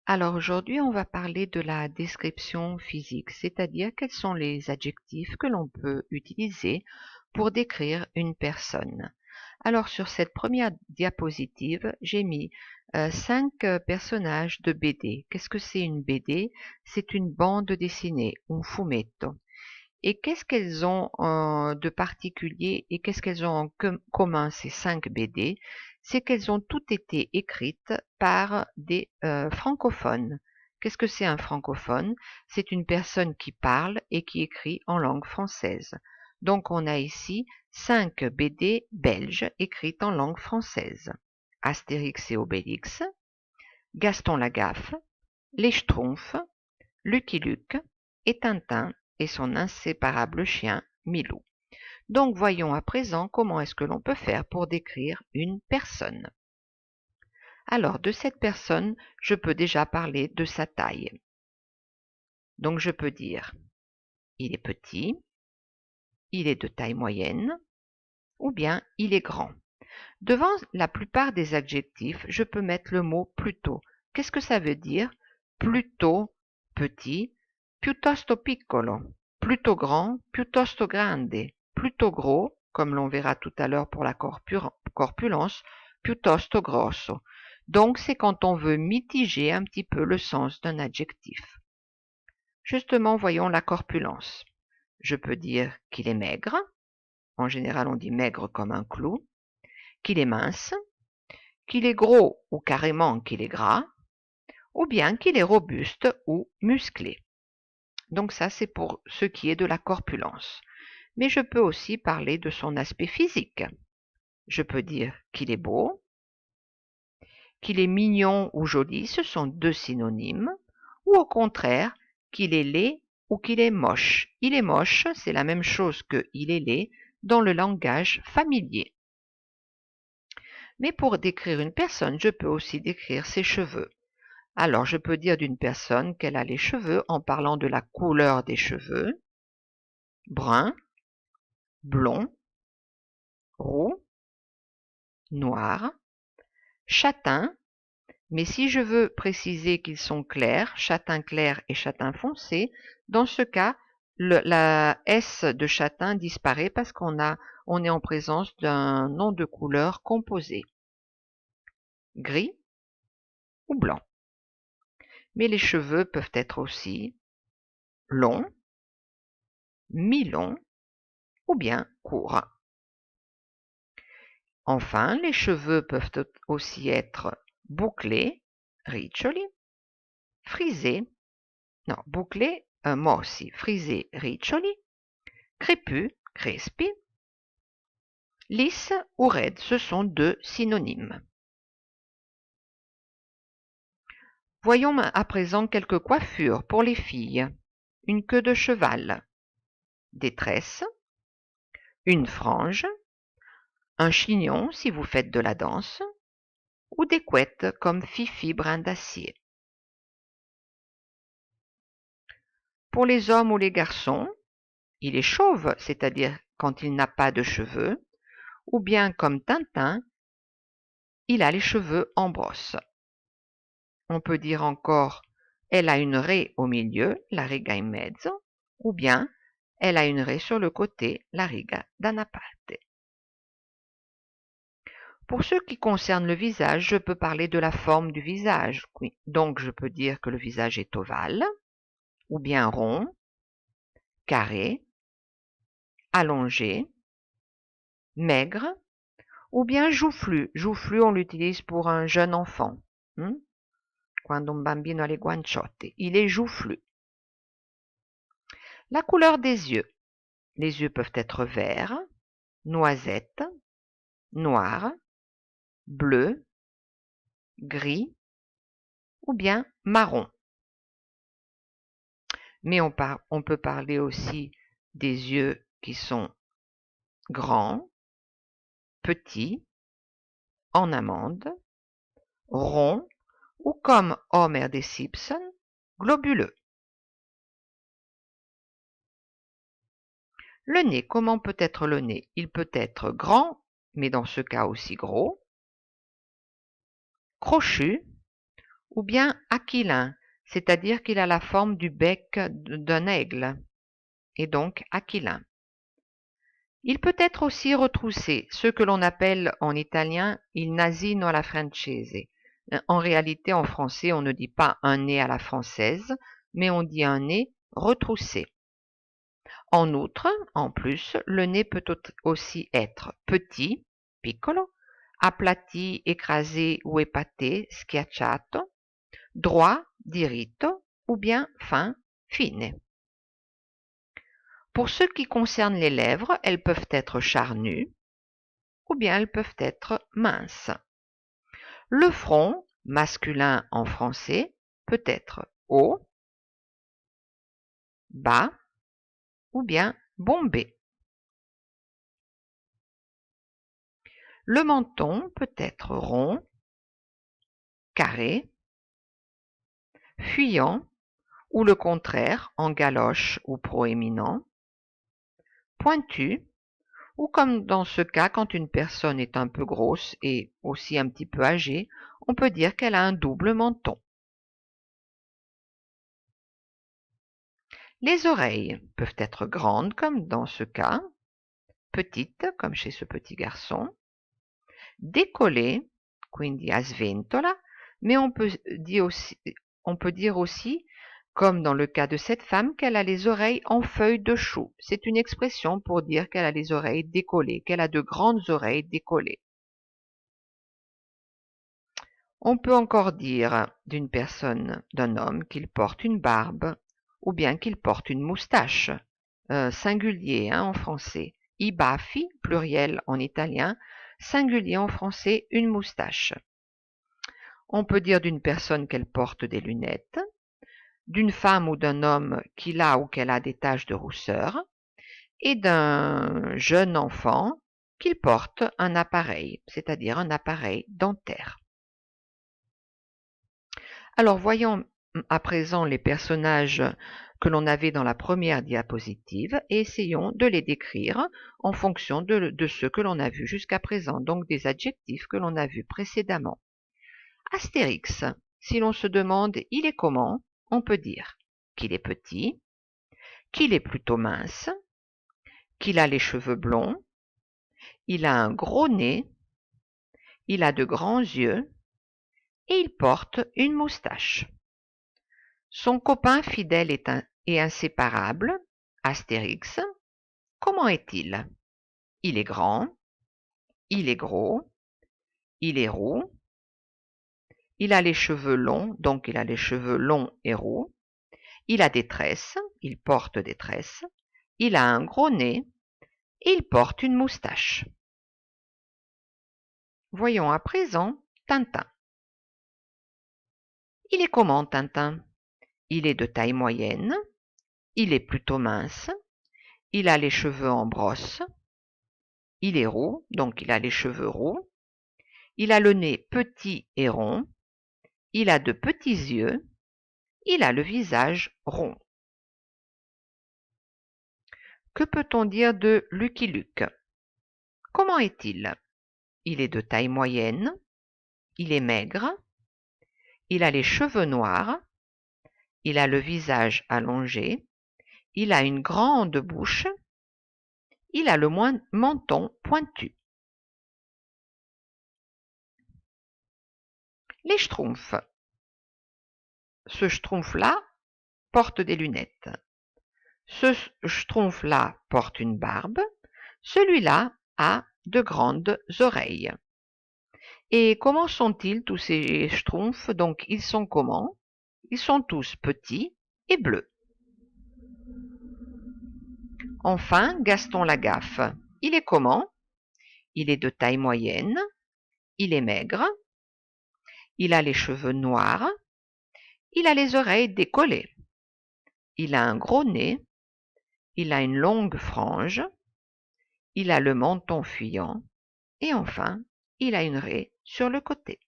Alors aujourd'hui, on va parler de la description physique, c'est-à-dire quels sont les adjectifs que l'on peut utiliser pour décrire une personne. Alors sur cette première diapositive, j'ai mis 5 personnages de BD. Qu'est-ce que c'est une BD? C'est une bande dessinée, un fumetto. Et qu'est-ce qu'elles ont de particulier et qu'est-ce qu'elles ont en commun, ces 5 BD? C'est qu'elles ont toutes été écrites par des francophones. Qu'est-ce que c'est un francophone? C'est une personne qui parle et qui écrit en langue française. Donc on a ici 5 BD belges écrites en langue française. Astérix et Obélix, Gaston Lagaffe, Les Schtroumpfs, Lucky Luke et Tintin et son inséparable chien Milou. Donc voyons à présent comment est-ce que l'on peut faire pour décrire une personne. Alors de cette personne, je peux déjà parler de sa taille. Donc je peux dire, il est petit, il est de taille moyenne, ou bien il est grand. Devant la plupart des adjectifs, je peux mettre le mot plutôt. Qu'est-ce que ça veut dire? Plutôt petit, piuttosto piccolo, plutôt grand, piuttosto grande, plutôt gros, comme l'on verra tout à l'heure pour la corpulence, piuttosto grosso. Donc c'est quand on veut mitiger un petit peu le sens d'un adjectif. Justement, voyons la corpulence. Je peux dire qu'il est maigre, en général on dit maigre comme un clou, qu'il est mince, qu'il est gros ou carrément qu'il est gras, ou bien qu'il est robuste ou musclé. Donc ça, c'est pour ce qui est de la corpulence. Mais je peux aussi parler de son aspect physique. Je peux dire qu'il est beau, qu'il est mignon ou joli, ce sont 2 synonymes, ou au contraire, qu'il est laid ou qu'il est moche. Il est moche, c'est la même chose que il est laid dans le langage familier. Mais pour décrire une personne, je peux aussi décrire ses cheveux. Alors, je peux dire d'une personne qu'elle a les cheveux en parlant de la couleur des cheveux, brun, blond, roux, noir, châtain, mais si je veux préciser qu'ils sont clairs, châtain clair et châtain foncé, dans ce cas, la S de châtain disparaît parce on est en présence d'un nom de couleur composé, gris ou blanc. Mais les cheveux peuvent être aussi longs, mi-longs ou bien courts. Enfin, les cheveux peuvent aussi être bouclés, riccioli, frisés, non, bouclés, mossi, frisés, riccioli, crépus, crespi, lisses ou raides, ce sont 2 synonymes. Voyons à présent quelques coiffures pour les filles. Une queue de cheval, des tresses, une frange, un chignon si vous faites de la danse, ou des couettes comme Fifi brin d'acier. Pour les hommes ou les garçons, il est chauve, c'est-à-dire quand il n'a pas de cheveux, ou bien comme Tintin, il a les cheveux en brosse. On peut dire encore elle a une raie au milieu, la riga in mezzo, ou bien elle a une raie sur le côté, la riga da una parte. Pour ce qui concerne le visage, je peux parler de la forme du visage. Donc je peux dire que le visage est ovale, ou bien rond, carré, allongé, maigre, ou bien joufflu. Joufflu, on l'utilise pour un jeune enfant. Quando un bambino ha le guanciotte. Il est joufflu. La couleur des yeux. Les yeux peuvent être verts, noisette, noirs, bleus, gris ou bien marron. Mais on peut parler aussi des yeux qui sont grands, petits, en amande, ronds ou comme Homer des Simpsons, globuleux. Le nez, comment peut être le nez? Il peut être grand, mais dans ce cas aussi gros, crochu ou bien aquilin, c'est-à-dire qu'il a la forme du bec d'un aigle, et donc aquilin. Il peut être aussi retroussé, ce que l'on appelle en italien il nasino alla francese. En réalité, en français, on ne dit pas un nez à la française, mais on dit un nez retroussé. En outre, en plus, le nez peut aussi être petit, piccolo, aplati, écrasé ou épaté, schiacciato, droit, diritto, ou bien fin, fine. Pour ce qui concerne les lèvres, elles peuvent être charnues, ou bien elles peuvent être minces. Le front, masculin en français, peut être haut, bas, ou bien bombé. Le menton peut être rond, carré, fuyant, ou le contraire, en galoche ou proéminent, pointu, ou comme dans ce cas, quand une personne est un peu grosse et aussi un petit peu âgée, on peut dire qu'elle a un double menton. Les oreilles peuvent être grandes, comme dans ce cas, petites, comme chez ce petit garçon, décollées, quindi a sventola, mais on peut dire aussi, comme dans le cas de cette femme, qu'elle a les oreilles en feuilles de chou. C'est une expression pour dire qu'elle a les oreilles décollées, qu'elle a de grandes oreilles décollées. On peut encore dire d'une personne, d'un homme, qu'il porte une barbe ou bien qu'il porte une moustache, singulier en français. I baffi, pluriel en italien, singulier en français, une moustache. On peut dire d'une personne qu'elle porte des lunettes, d'une femme ou d'un homme qu'il a ou qu'elle a des taches de rousseur, et d'un jeune enfant qu'il porte un appareil, c'est-à-dire un appareil dentaire. Alors voyons à présent les personnages que l'on avait dans la première diapositive et essayons de les décrire en fonction de ce que l'on a vu jusqu'à présent, donc des adjectifs que l'on a vus précédemment. Astérix, si l'on se demande il est comment, on peut dire qu'il est petit, qu'il est plutôt mince, qu'il a les cheveux blonds, il a un gros nez, il a de grands yeux et il porte une moustache. Son copain fidèle et inséparable, Astérix, comment est-il? Il est grand, il est gros, il est roux, il a les cheveux longs, donc il a les cheveux longs et roux, il a des tresses, il porte des tresses, il a un gros nez et il porte une moustache. Voyons à présent Tintin. Il est comment Tintin? Il est de taille moyenne, il est plutôt mince, il a les cheveux en brosse, il est roux, donc il a les cheveux roux, il a le nez petit et rond, il a de petits yeux, il a le visage rond. Que peut-on dire de Lucky Luke? Comment est-il? Il est de taille moyenne, il est maigre, il a les cheveux noirs, il a le visage allongé, il a une grande bouche, il a le menton pointu. Les Schtroumpfs. Ce Schtroumpf-là porte des lunettes. Ce Schtroumpf-là porte une barbe. Celui-là a de grandes oreilles. Et comment sont-ils tous ces Schtroumpfs? Donc ils sont comment? Ils sont tous petits et bleus. Enfin, Gaston Lagaffe. Il est comment? Il est de taille moyenne, il est maigre, il a les cheveux noirs, il a les oreilles décollées, il a un gros nez, il a une longue frange, il a le menton fuyant, et enfin, il a une raie sur le côté.